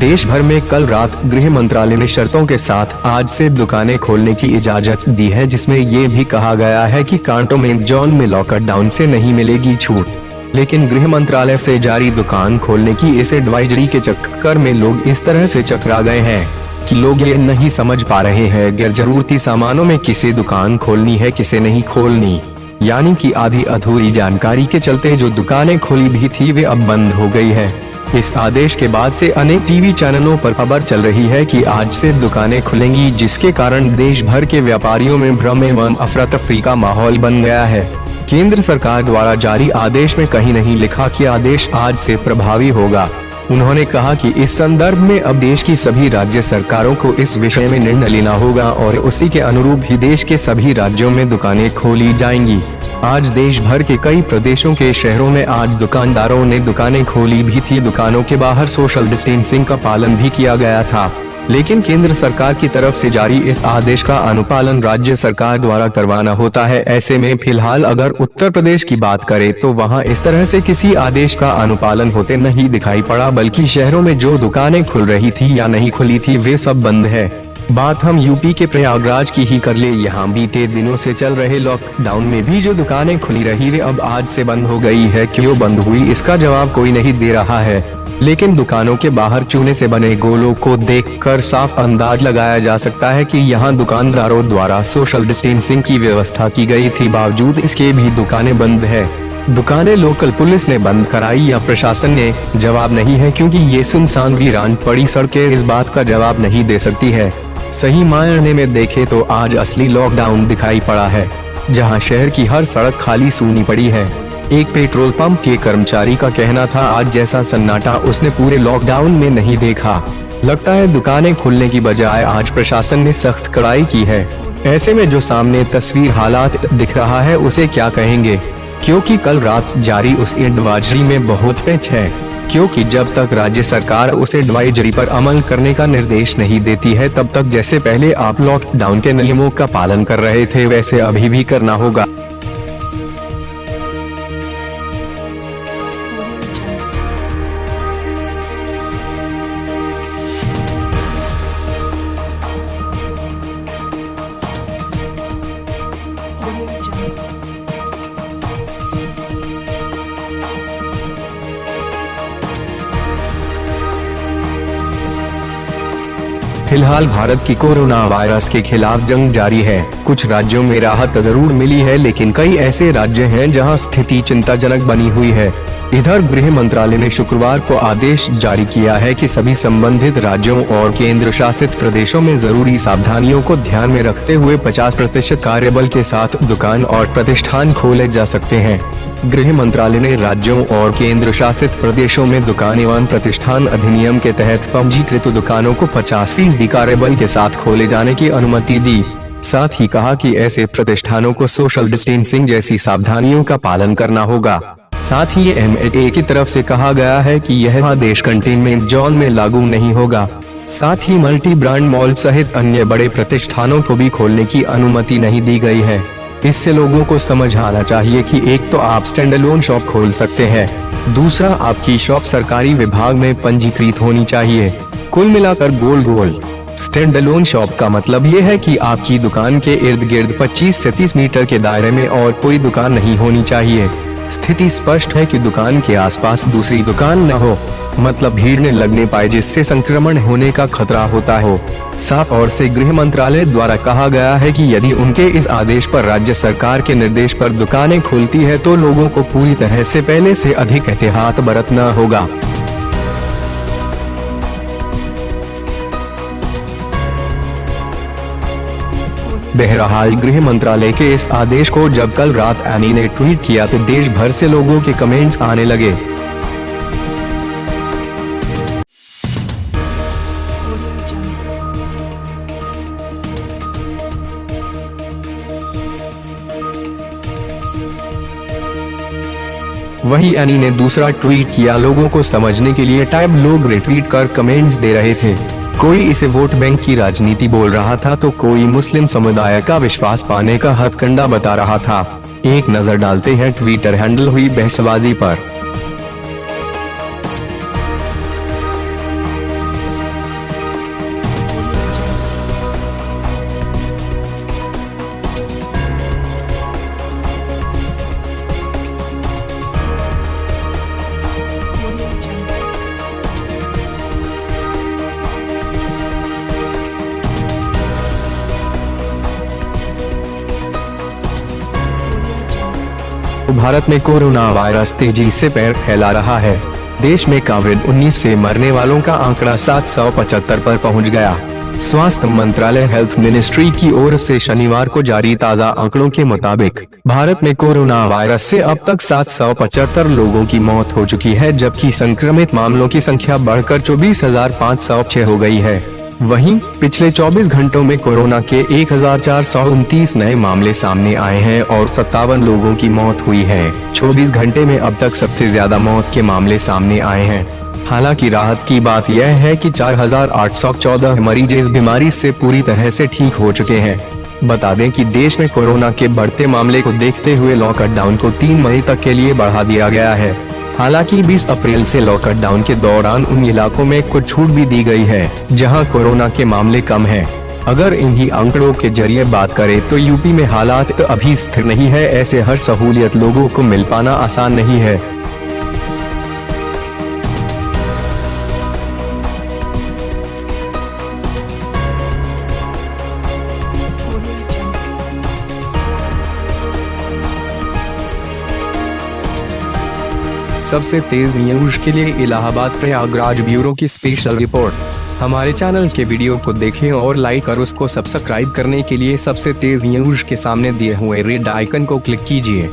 देश भर में कल रात गृह मंत्रालय ने शर्तों के साथ आज से दुकानें खोलने की इजाजत दी है, जिसमें ये भी कहा गया है कि कंटेनमेंट जोन में लॉकडाउन से नहीं मिलेगी छूट। लेकिन गृह मंत्रालय से जारी दुकान खोलने की इस एडवाइजरी के चक्कर में लोग इस तरह से चकरा गए हैं कि लोग ये नहीं समझ पा रहे हैं गैर जरूरती सामानों में किसे दुकान खोलनी है किसे नहीं खोलनी। यानी कि आधी अधूरी जानकारी के चलते जो दुकानें खुली भी थी वे अब बंद हो गई है। इस आदेश के बाद से अनेक टीवी चैनलों पर खबर चल रही है कि आज से दुकानें खुलेंगी, जिसके कारण देश भर के व्यापारियों में भ्रम एवं अफरा तफरी का माहौल बन गया है। केंद्र सरकार द्वारा जारी आदेश में कहीं नहीं लिखा कि आदेश आज से प्रभावी होगा। उन्होंने कहा कि इस संदर्भ में अब देश की सभी राज्य सरकारों को इस विषय में निर्णय लेना होगा और उसी के अनुरूप ही देश के सभी राज्यों में दुकानें खोली जाएंगी। आज देश भर के कई प्रदेशों के शहरों में आज दुकानदारों ने दुकानें खोली भी थी। दुकानों के बाहर सोशल डिस्टेंसिंग का पालन भी किया गया था, लेकिन केंद्र सरकार की तरफ से जारी इस आदेश का अनुपालन राज्य सरकार द्वारा करवाना होता है। ऐसे में फिलहाल अगर उत्तर प्रदेश की बात करें तो वहां इस तरह से किसी आदेश का अनुपालन होते नहीं दिखाई पड़ा, बल्कि शहरों में जो दुकानें खुल रही थी या नहीं खुली थी वे सब बंद है। बात हम यूपी के प्रयागराज की ही कर ले। यहाँ बीते दिनों से चल रहे लॉकडाउन में भी जो दुकानें खुली रही वे अब आज से बंद हो गई है। क्यों बंद हुई इसका जवाब कोई नहीं दे रहा है, लेकिन दुकानों के बाहर चूने से बने गोलों को देखकर साफ अंदाज लगाया जा सकता है कि यहाँ दुकानदारों द्वारा सोशल डिस्टेंसिंग की व्यवस्था की गई थी। बावजूद इसके भी दुकानें बंद है। दुकानें लोकल पुलिस ने बंद कराई या प्रशासन ने, जवाब नहीं है, क्योंकि ये सुनसान वीरान पड़ी सड़कें इस बात का जवाब नहीं दे सकती है। सही मायने में देखे तो आज असली लॉकडाउन दिखाई पड़ा है, जहां शहर की हर सड़क खाली सूनी पड़ी है। एक पेट्रोल पंप के कर्मचारी का कहना था आज जैसा सन्नाटा उसने पूरे लॉकडाउन में नहीं देखा। लगता है दुकानें खुलने की बजाय आज प्रशासन ने सख्त कड़ाई की है। ऐसे में जो सामने तस्वीर हालात दिख रहा है उसे क्या कहेंगे, क्योंकि कल रात जारी उस एडवाइजरी में बहुत पेच है। क्योंकि जब तक राज्य सरकार उस एडवाइजरी पर अमल करने का निर्देश नहीं देती है तब तक जैसे पहले आप लॉकडाउन के नियमों का पालन कर रहे थे वैसे अभी भी करना होगा। फिलहाल भारत की कोरोना वायरस के खिलाफ जंग जारी है। कुछ राज्यों में राहत जरूर मिली है, लेकिन कई ऐसे राज्य हैं जहां स्थिति चिंताजनक बनी हुई है। इधर गृह मंत्रालय ने शुक्रवार को आदेश जारी किया है कि सभी संबंधित राज्यों और केंद्र शासित प्रदेशों में जरूरी सावधानियों को ध्यान में रखते हुए 50% कार्यबल के साथ दुकान और प्रतिष्ठान खोले जा सकते हैं। गृह मंत्रालय ने राज्यों और केंद्र शासित प्रदेशों में दुकान एवं प्रतिष्ठान अधिनियम के तहत पंजीकृत दुकानों को 50% कार्यबल के साथ खोले जाने की अनुमति दी। साथ ही कहा कि ऐसे प्रतिष्ठानों को सोशल डिस्टेंसिंग जैसी सावधानियों का पालन करना होगा। साथ ही MHA की तरफ से कहा गया है कि यह आदेश कंटेनमेंट जोन में लागू नहीं होगा। साथ ही मल्टी ब्रांड मॉल सहित अन्य बड़े प्रतिष्ठानों को भी खोलने की अनुमति नहीं दी गई है। इससे लोगों को समझ आना चाहिए कि एक तो आप स्टैंड अलोन शॉप खोल सकते हैं, दूसरा आपकी शॉप सरकारी विभाग में पंजीकृत होनी चाहिए। कुल मिलाकर गोल स्टैंड अलोन शॉप का मतलब ये है कि आपकी दुकान के इर्द गिर्द 25 से 30 मीटर के दायरे में और कोई दुकान नहीं होनी चाहिए। स्थिति स्पष्ट है कि दुकान के आसपास दूसरी दुकान न हो, मतलब भीड़ न लगने पाए जिससे संक्रमण होने का खतरा होता हो। साफ और से गृह मंत्रालय द्वारा कहा गया है कि यदि उनके इस आदेश पर राज्य सरकार के निर्देश पर दुकानें खुलती है तो लोगों को पूरी तरह से पहले से अधिक एहतियात बरतना होगा। बहरहाल गृह मंत्रालय के इस आदेश को जब कल रात एनी ने ट्वीट किया तो देश भर से लोगों के कमेंट्स आने लगे। वहीं एनी ने दूसरा ट्वीट किया। लोगों को समझने के लिए टाइप लोग रिट्वीट कर कमेंट्स दे रहे थे। कोई इसे वोट बैंक की राजनीति बोल रहा था तो कोई मुस्लिम समुदाय का विश्वास पाने का हथकंडा बता रहा था। एक नजर डालते हैं ट्विटर हैंडल हुई बहसबाजी पर। भारत में कोरोना वायरस तेजी से पैर फैला रहा है। देश में कोविड-19 से मरने वालों का आंकड़ा 775 पर पहुंच गया। स्वास्थ्य मंत्रालय हेल्थ मिनिस्ट्री की ओर से शनिवार को जारी ताज़ा आंकड़ों के मुताबिक भारत में कोरोना वायरस से अब तक 775 लोगों की मौत हो चुकी है, जबकि संक्रमित मामलों की संख्या बढ़कर 24,506 हो गई है। वहीं पिछले 24 घंटों में कोरोना के 1,429 नए मामले सामने आए हैं और 57 लोगों की मौत हुई है। 24 घंटे में अब तक सबसे ज्यादा मौत के मामले सामने आए हैं। हालांकि राहत की बात यह है कि 4,814 मरीज इस बीमारी से पूरी तरह से ठीक हो चुके हैं। बता दें कि देश में कोरोना के बढ़ते मामले को देखते हुए लॉकडाउन को 3 मई तक के लिए बढ़ा दिया गया है। हालांकि 20 अप्रैल से लॉकडाउन के दौरान उन इलाकों में कुछ छूट भी दी गई है जहां कोरोना के मामले कम हैं। अगर इन्हीं आंकड़ों के जरिए बात करें तो यूपी में हालात अभी स्थिर नहीं है। ऐसे हर सहूलियत लोगों को मिल पाना आसान नहीं है। सबसे तेज न्यूज के लिए इलाहाबाद प्रयागराज ब्यूरो की स्पेशल रिपोर्ट। हमारे चैनल के वीडियो को देखें और लाइक और उसको सब्सक्राइब करने के लिए सबसे तेज न्यूज के सामने दिए हुए रेड आइकन को क्लिक कीजिए।